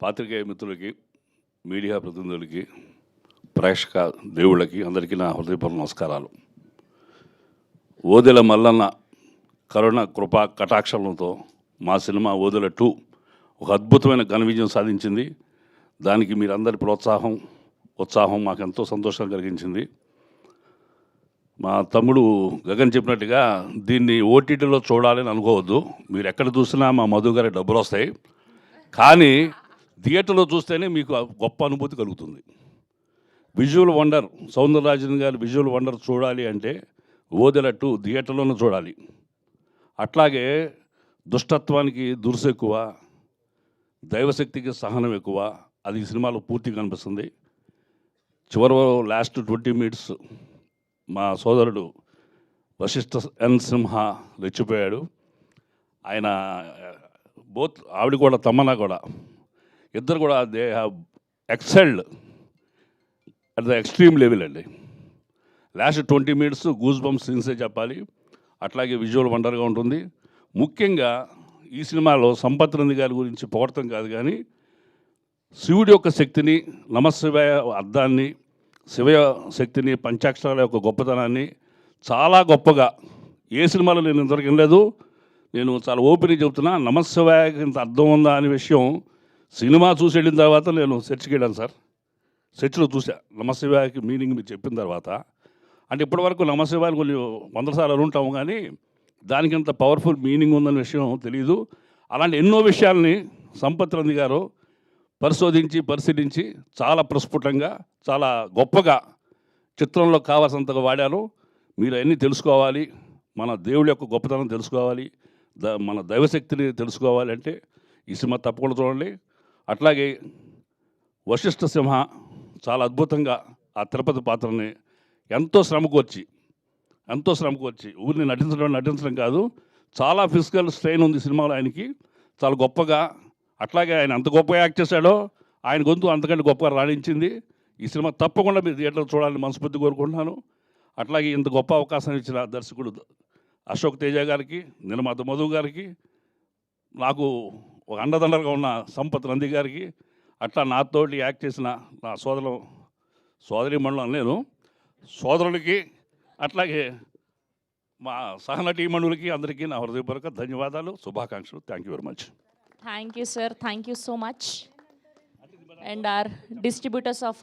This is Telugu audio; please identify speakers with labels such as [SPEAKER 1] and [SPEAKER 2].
[SPEAKER 1] పాత్రికేయ మిత్రులకి, మీడియా ప్రతినిధులకి, ప్రేక్షక దేవుళ్ళకి అందరికీ నా హృదయపూర్వక నమస్కారాలు. ఓదెల మల్లన్న కరుణ కృపా కటాక్షలతో మా సినిమా ఓదెల 2 ఒక అద్భుతమైన ఘన విజయం సాధించింది. దానికి మీరందరి ప్రోత్సాహం, ఉత్సాహం మాకు ఎంతో సంతోషం కలిగించింది. మా తమ్ముడు గగన్ చెప్పినట్టుగా దీన్ని ఓటీటీలో చూడాలని అనుకోవద్దు. మీరు ఎక్కడ చూసినా మా మధు గారి డబ్బులు వస్తాయి, కానీ థియేటర్లో చూస్తేనే మీకు గొప్ప అనుభూతి కలుగుతుంది. విజువల్ వండర్, సౌందరరాజన్ గారి విజువల్ వండర్ చూడాలి అంటే ఓదెల 2 థియేటర్లోనే చూడాలి. అట్లాగే దుష్టత్వానికి దురుసు ఎక్కువ, దైవశక్తికి సహనం ఎక్కువ. అది ఈ సినిమాలో పూర్తిగా కనిపిస్తుంది. చివరి లాస్ట్ 20 మినిట్స్ మా సోదరుడు వశిష్ఠ ఎన్ సింహ రెచ్చిపోయాడు. ఆయన ఆవిడ కూడా, తమ్మన్నా కూడా, ఇద్దరు కూడా they have excelled at the extreme level అండి. లాస్ట్ 20 మినిట్స్ గూస్ బంప్స్ సీన్సే చెప్పాలి. అట్లాగే విజువల్ వండర్గా ఉంటుంది. ముఖ్యంగా ఈ సినిమాలో సంపత్ నంది గారి గురించి పొగడటం కాదు, కానీ శివుడి యొక్క శక్తిని, నమశివాయ అర్థాన్ని, శివ శక్తిని, పంచాక్షరాల యొక్క గొప్పతనాన్ని చాలా గొప్పగా ఏ సినిమాలో నేను ఇంతవరకు వినలేదు. నేను చాలా ఓపెన్గా చెబుతున్నా, నమశివాయకి ఇంత అర్థం ఉందా అనే విషయం సినిమా చూసి వెళ్ళిన తర్వాత నేను సెర్చ్కి వెళ్ళాను సార్. సెర్చ్లో చూసా నమశివాయకి మీనింగ్ మీరు చెప్పిన తర్వాత. అంటే ఇప్పటివరకు నమశివాయని కొన్ని 100 సార్లు ఉంటాము, కానీ దానికి ఇంత పవర్ఫుల్ మీనింగ్ ఉందనే విషయం తెలియదు. అలాంటి ఎన్నో విషయాల్ని సంపత్ నంది గారు పరిశీలించి చాలా ప్రస్ఫుటంగా, చాలా గొప్పగా చిత్రంలో కావాల్సినంతగా వాడారు. మీరు అన్నీ తెలుసుకోవాలి, మన దేవుడి యొక్క గొప్పతనం తెలుసుకోవాలి, మన దైవశక్తిని తెలుసుకోవాలి అంటే ఈ సినిమా తప్పకుండా చూడండి. అట్లాగే వశిష్ఠ సింహ చాలా అద్భుతంగా ఆ తిరుపతి పాత్రని ఎంతో శ్రమకు వచ్చి ఊరిని నటించడం కాదు, చాలా ఫిజికల్ స్ట్రెయిన్ ఉంది సినిమాలో ఆయనకి, చాలా గొప్పగా. అట్లాగే ఆయన అంత గొప్పగా యాక్ట్ చేశాడో ఆయన గొంతు అంతకంటే గొప్పగా రాణించింది. ఈ సినిమా తప్పకుండా మీరు థియేటర్లో చూడాలని మనస్ఫూర్తి కోరుకుంటున్నాను. అట్లాగే ఇంత గొప్ప అవకాశం ఇచ్చిన దర్శకుడు అశోక్ తేజ గారికి, నిర్మాత మధు గారికి, నాకు ఒక అండదండలుగా ఉన్న సంపత్ నంది గారికి, అట్లా నాతోటి యాక్ట్ చేసిన నా సోదరి మండలం నేను సోదరులకి, అట్లాగే మా సహనటీమణులకి అందరికీ నా హృదయపూర్వక ధన్యవాదాలు, శుభాకాంక్షలు. Thank you very much.
[SPEAKER 2] Thank you, sir. Thank you so much. And our distributors of